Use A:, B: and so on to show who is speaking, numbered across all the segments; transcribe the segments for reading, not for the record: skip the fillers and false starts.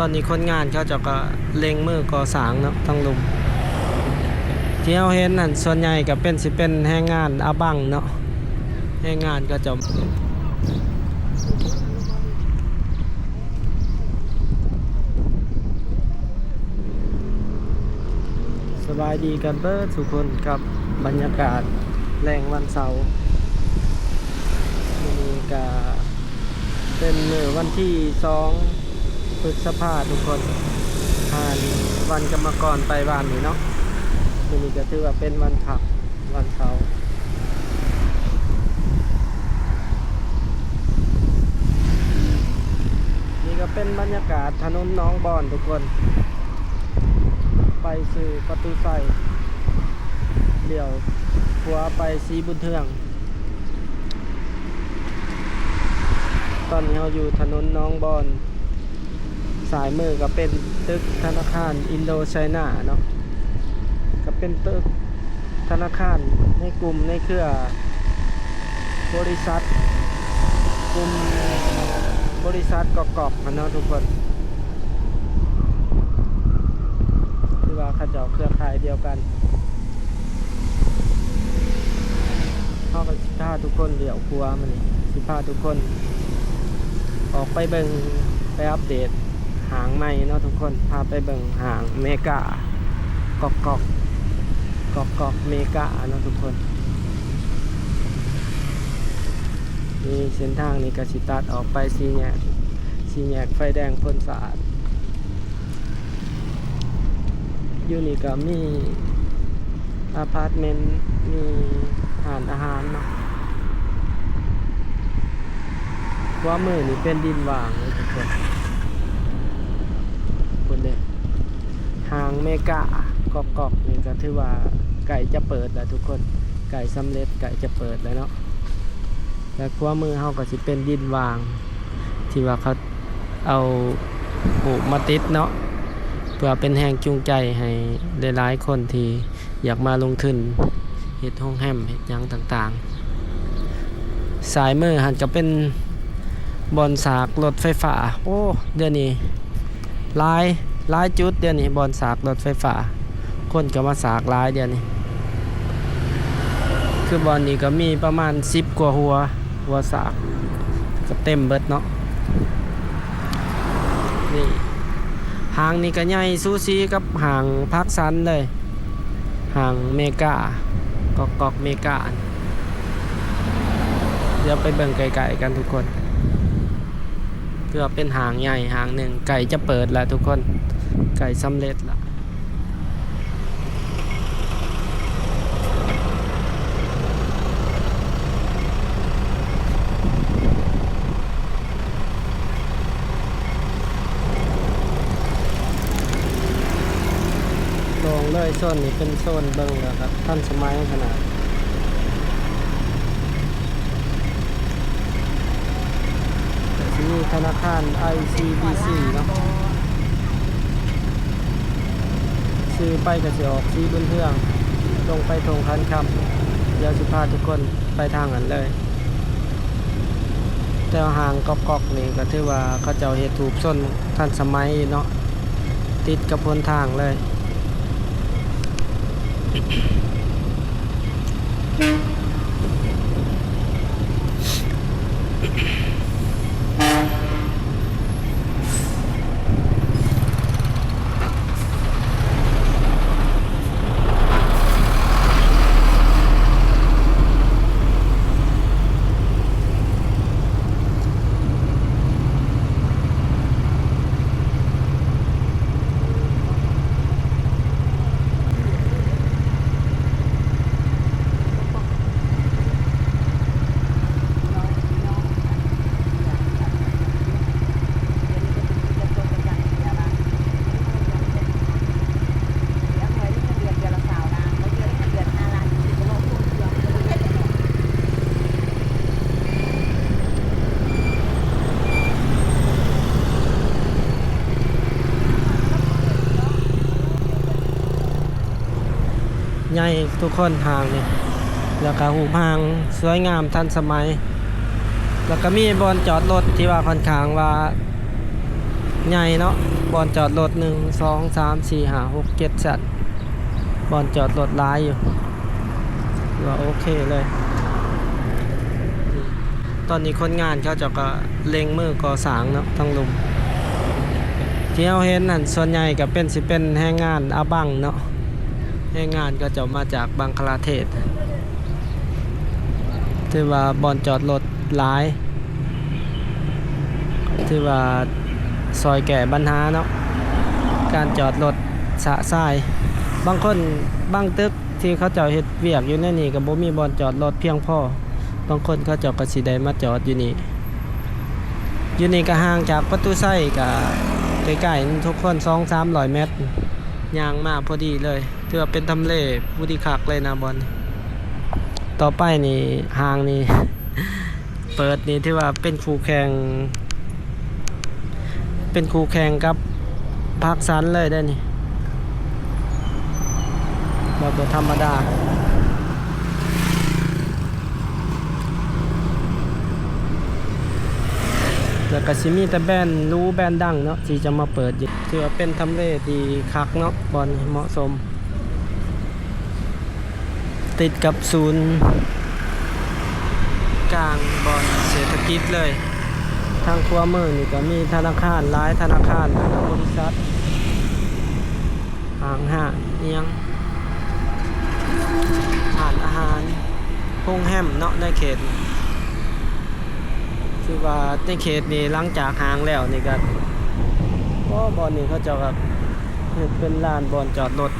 A: อนนี้คนงานเขาจะก็เล็งมือก่อสร้างเนาะทั้งลุมที่เราเห็นนั่นส่วนใหญ่ก็เป็นสิเป็นแรงงานอาบังเนาะแรงงานก็จะสบายดีกันเบิดทุกคนกับบรรยากาศแรงวันเสาร์นี่ก็เป็นมื้อวันที่2 พฤษภาคมทุกคนผ่านวันกรรมกรไปบ้านนี่เนาะนี่ก็ถือว่าเป็นวันพักวันเสาร์นี่ก็เป็นบรรยากาศถนนหนองบอนทุกคนไปสู่ประตูไซเดี๋ยวขัวไปสีบุญเทืองตอนนี้เราอยู่ถนนหนองบอนสายมือก็เป็นตึกธนาคารอินโดไชน่าเนาะก็เป็นตึกธนาคารในกลุ่มในเครือบริษัทกลุ่มบริษัทกอกๆเนาะทุกคนคือว่าเขาเจ้าเครือข่ายเดียวกันเขาก็สิพาทุกคนเดี๋ยวครัวมันนี่สิพาทุกคนออกไปเบิ่งไปอัปเดตหางใหม่เนาะทุกคนพาไปเบิ่งหางเมกากอกเมกาเนาะทุกคนนี่เส้นทางนี้ก็สิตัดออกไปสีแยกไฟแดงพ่นสะอาดอยู่นี่ก็มีอพาร์ตเมนต์มีร้านอาหารเนาะขวามือนี่เป็นดินว่างเลยทุกคนคนเด็กหางเมกากอกนี่ก็ถือว่าไก่จะเปิดแล้วทุกคนไก่สำเร็จไก่จะเปิดแล้วเนาะแล้วขวามือเฮาก็สิเป็นดินว่างที่ว่าเขาเอาปลูกมาติดเนาะเพื่อเป็นแรงจูงใจให้หลายๆคนที่อยากมาลงทุนเฮ็ดห้องแฮมเฮ็ดหยังต่างๆสายมือหันก็เป็นบอนสากรถไฟฟ้าโอ้เดี๋ยวนี้หลายจุดเดี๋ยวนี้บอนสากรถไฟฟ้าคนก็มาสากหลายเดี๋ยวนี้คือบอนนี้ก็มีประมาณ10 กว่าหัวสากก็เต็มเบิดเนาะนี่หางนี่ก็ใหญ่ซูซีกับหางพักซันเลยหางเมกากอกเมกาเดี๋ยวไปเบิ่งไก่ๆกันทุกคนเพื่อเป็นหางใหญ่หางหนึ่งไก่จะเปิดแล้วทุกคนไก่สำเร็จละลงเลยโซนนี้เป็นโซนเบิ่งแล้วครับท่านสมัยขนาดมีธนาคาร ICBC เนาะซื้อไปก็จะออกสีบุญเทืองลงไปตรงคันคำเดี๋ยวสิพาทุกคนไปทางนั้นเลยแต่ห่างกอกนี่ก็ถือว่าเขาเจ้าเฮ็ดถูกส้นทันสมัยเนาะติดกับพ้นทางเลยใหญ่ทุกคนทางนี่แล้วก็หูพางสวยงามทันสมัยแล้วก็มีบอนจอดรถที่ว่าค่อนข้างว่าใหญ่เนาะ บอนจอดรถ1 2 3 4 5 6 7 สัตว์บอนจอดรถหลายอยู่ว่าโอเคเลยตอนนี้คนงานเขาจะก็เล็งมือก่อสร้างเนาะทั้งลุมที่เราเห็นนั่นส่วนใหญ่ก็เป็นสิเป็นแรงงานอาบังเนาะแรงงานก็จะมาจากบังคลาเทศที่ว่าบอนจอดรถหลายที่ว่าซอยแก่ปัญหาเนาะการจอดรถสะสายบางคนบางตึกที่เขาเจ้าเฮ็ดเวียกอยู่ในนี่ก็บ่มีบอนจอดรถเพียงพอบางคนเขาเจ้าก็สิได้มาจอดอยู่นี่ก็ห่างจากประตูไส้ก็ใกล้ๆทุกคน 2-300 เมตรย่างมาพอดีเลยถือว่าเป็นทำเลผู้ดีคักเลยนะบอนต่อไปนี่ห้างนี่ เปิดนี่ที่ว่าเป็นคู่แข่งกับภาคสันเลยได้นี่แบบธรรมดาแล้วก็สิมีแต่แบรนด์รู้แบรนด์ดังเนาะที่จะมาเปิดอยู่ถือว่าเป็นทำเลดีคักเนาะบอลเหมาะสมติดกับศูนย์กลางบอลเศรษฐกิจเลยทางขวามือนี่ก็มีธนาคารหลายธนาคารบริษัทห้างเอียงอาหารโรงแรมเนาะในเขตคือว่าในเขตนี้หลังจากห้างแล้วนี่ก็บอนนี่เขาจะแบบเป็นลานบอนจอดรถ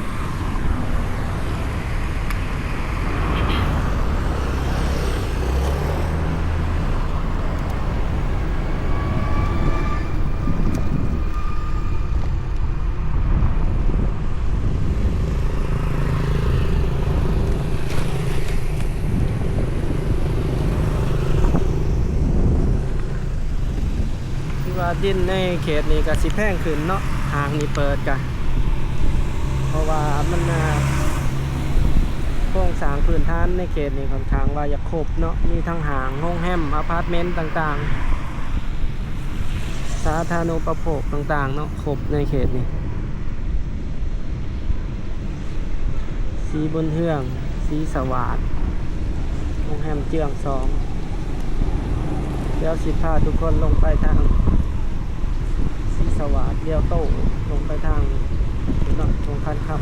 A: ดินในเขตนี้ก็สิแพงขึ้นเนาะห้างนี้เปิดกันเพราะว่ามันโครงสร้างพื้นฐานในเขตนี้ค่อนข้างว่าอยากครบเนาะมีทั้งห้างโรงแรมอพาร์ตเมนต์ต่างๆสาธารณูปโภคต่างๆเนาะครบในเขตนี้สีบนเฮืองสีสวัสดิ์โรงแรมเจือง2เดี๋ยวสิพาทุกคนลงไปทางสวัสดิ์เลี้ยวโต้ลงไปทางตรงคันครับ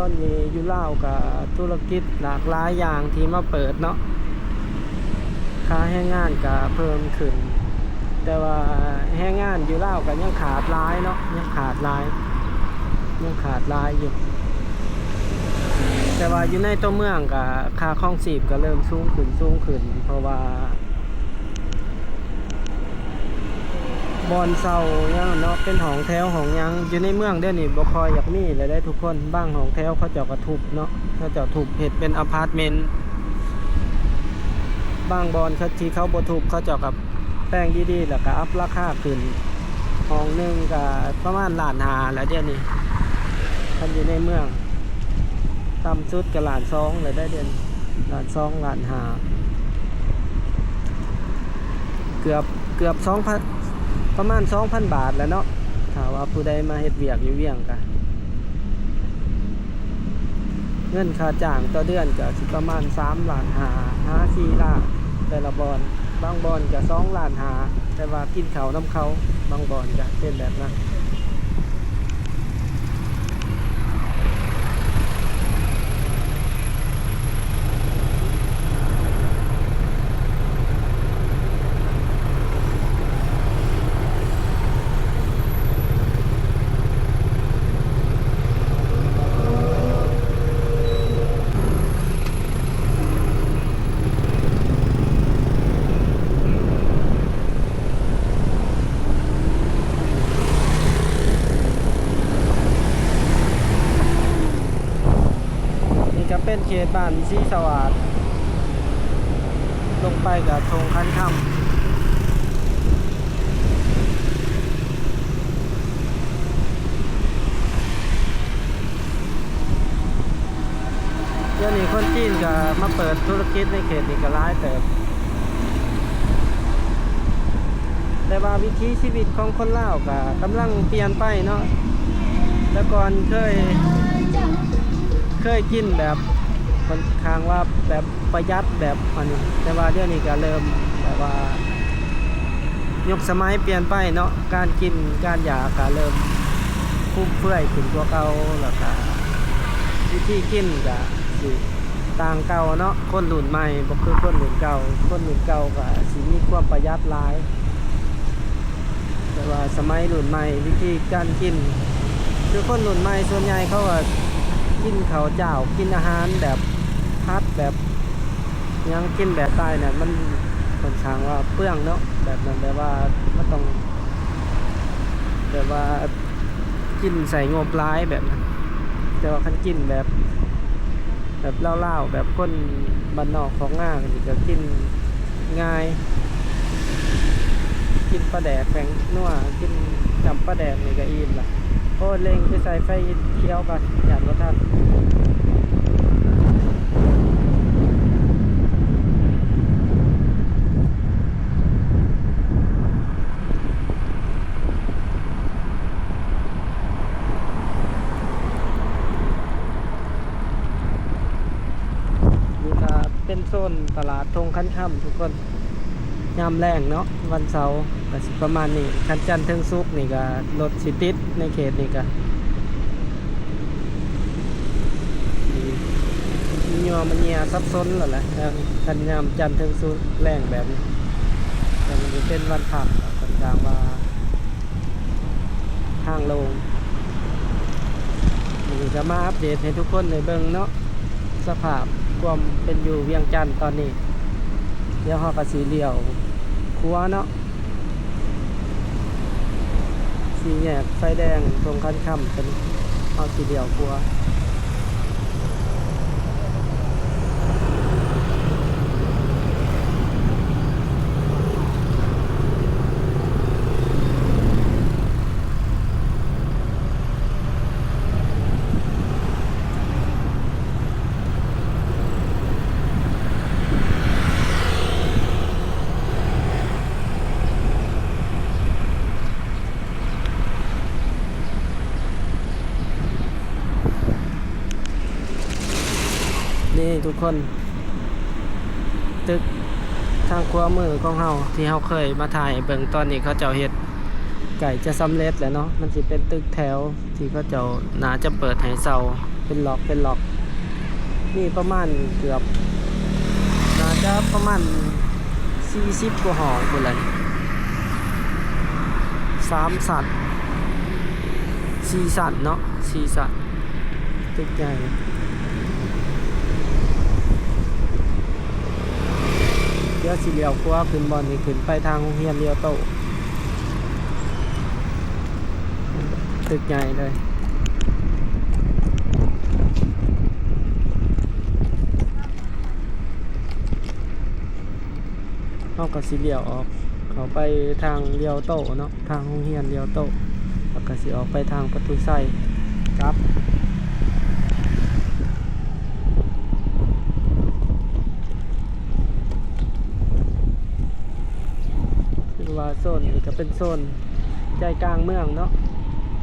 A: ตอนนี้อยู่ลาวกับธุรกิจหลากหลายอย่างที่มาเปิดเนาะค่าแรงงานก็เพิ่มขึ้นแต่ว่าแรงงานอยู่ลาวก็ยังขาดหลายเนาะยังขาดหลายอยู่แต่ว่าอยู่ในตัวเมืองก็ค่าครองชีพก็เริ่มสูงขึ้นเพราะว่าบอนเซายังเนาะเป็นห้องแถวห้องยังอยู่ในเมืองเดี๋ยวนี้บ่ค่อยอยากมีเลยได้ทุกคนบ้างห้องแถวเขาเจ้าก็ทุบเนาะเขาเจ้าทุบเฮ็ดเป็นอพาร์ตเมนต์บางบอนเขาที่เขาบ่ทุบเขาเจ้ากับแป้งดีๆแล้วก็อัพราคาขึ้นห้องนึงก็ประมาณ1.5 ล้านแล้วเดี๋ยวนี้มันอยู่ในเมืองต่ำสุดก็1.2 ล้านเลยได้เดือน1.2 1.5 ล้านเกือบ 2,000ประมาณ 2,000 บาทแล้วเนาะถ้าว่าผู้ใดมาเฮ็ดเวียกอยู่เวียงก็เงินค่าจ้างต่อเดือนก็สิประมาณ3.5 ล้าน4 ล้านแต่ละบอนบางบอนก็2.5 ล้านแต่ว่ากินข้าวน้ำเขาบางบอนก็เป็นแบบนั้น เป็นเขตบ้านศรีสวัสดิ์ลงไปกับธงคันคำเดี๋ยวนี้คนจีนก็มาเปิดธุรกิจในเขตนี้ก็ร้ายเติบแต่ว่าวิถีชีวิตของคนลาวก็กำลังเปลี่ยนไปเนาะแต่ก่อนเคยกินแบบค่อนข้างว่าแบบประหยัดแบบอันนี้แต่ว่าเดี๋ยวนี้ก็เริ่มแบบว่ายุคสมัยเปลี่ยนไปเนาะการกินการอยากก็เริ่มฟุ่มเฟือยขึ้นกว่าเก่าแล้วก็วิธีกินก็สิต่างเก่าเนาะคนรุ่นใหม่บ่คือคนรุ่นเก่าคนรุ่นเก่าก็สิมีความประหยัดหลายแต่ว่าสมัยรุ่นใหม่วิธีการกินคือคนรุ่นใหม่ส่วนใหญ่เขาก็กินข้าวเจ้ากินอาหารแบบพัดแบบยังกินแบบตายเนี่ยมันค่อนข้างว่าเปลืองเนาะแบบนั้นแบบว่ามันต้องแบบว่ากินใส่งบร้ายแบบนั้นแต่ว่าคันกินแบบเล่าๆแบบคนบ้านนอกของง่ายนี่ก็กินง่ายกินปลาแดกแข็งนัวกินจำปลาแดกนี่ก็อิ่มละโอ้เล็งไปใส่ไฟเคี้ยวก่อนอยากรสทัดนี่ก็เป็นโซนตลาดธงคันค่ำทุกคนยามแรงเนาะวันเสาร์ก็สิประมาณนี้คันจันทร์ถึงศุกร์นี่ก็รถสิติดในเขตนี่ก็ยัวมันเงียซับซ้อนแล้วแหละคันยามจันทร์ถึงศุกร์แรงแบบนี้แต่มันเป็นวันพักค่อนข้างว่าทางลงนี่จะมาอัปเดตให้ทุกคนในเบิ่งเนาะสภาพความเป็นอยู่เวียงจันทร์ตอนนี้เดี๋ยวเขาก็สีเหลี่ยวครัวเนาะสีแยกไฟแดงตรงคันค่ำเป็นเอาสีเหลี่ยวครัวนี่ทุกคนตึกทางขวามือของเฮาที่เฮาเคยมาถ่ายเบิ่งตอนนี้เขาเจ้าเฮ็ดไก่จะสำเร็จแล้วเนาะมันสิเป็นตึกแถวที่เขาเจ้าน่าจะเปิดให้เซาเป็นล็อกนี่ประมาณเกือบน่าจะประมาณ40กว่าหอพุ่นล่ะ3สัตว์4สัตว์เนาะ4สัตว์ตึกใหญ่เดี๋ยวสิเลี้ยวขวาขึ้นบอลนี่ขึ้นไปทางโรงเรียนเลียวโตตึกใหญ่เลยเอากับสิเลี้ยวออกเขาไปทางเลียวโตเนาะทางโรงเรียนเลียวโตแล้วก็สิออกไปทางประตูไส้ครับว่าโซนนี้ก็เป็นโซนใจกลางเมืองเนาะ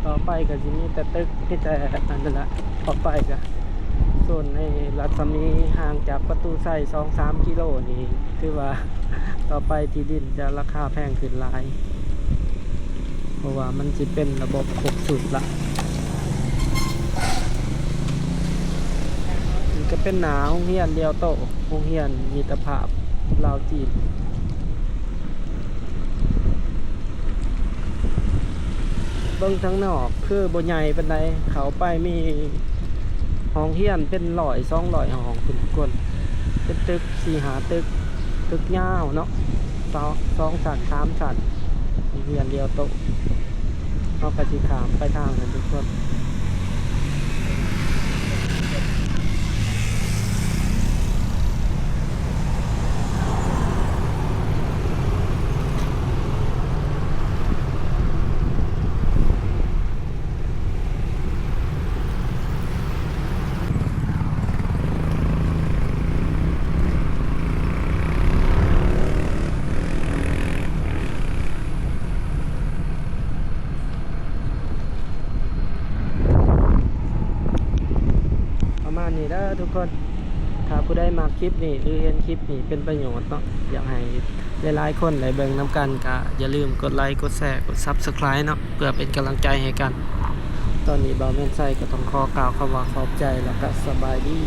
A: ต่อไปก็จะมีแต่ตึกที่แต่นั่นแหละต่อไปก็โซนในรัศมีห่างจากประตูไส้2-3 กิโลนี่คือว่าต่อไปที่ดินจะราคาแพงขึ้นหลายเพราะว่ามันจะเป็นระบบครบสูตรละนี่ก็เป็นหนาโรงเรียนเดียวโตโรงเรียนมิตรภาพลาวจีนเบิ่งทั้งนอกคือบ่ใหญ่ปานใดเขาไปมีห้องเรียนเป็น100-200ห้องคุณคนเป็นตึก4-5ตึกยาวเนาะ2ชั้น3ชั้นเรียนเดียวโตเฮาก็สิข้ามไปทางนั้นทุกคน เด้อทุกคนถ้าผู้ใดมาคลิปนี้หรือเห็นคลิปนี้เป็นประโยชน์เนาะอยากให้หลายๆคนได้เบิ่งน้ำกันก็อย่าลืมกดไลค์กดแชร์กด Subscribe เนาะเพื่อเป็นกำลังใจให้กันตอนนี้บ่าวแม่นไส้ก็ต้องขอกล่าวคำว่าขอบใจแล้วก็สบายดี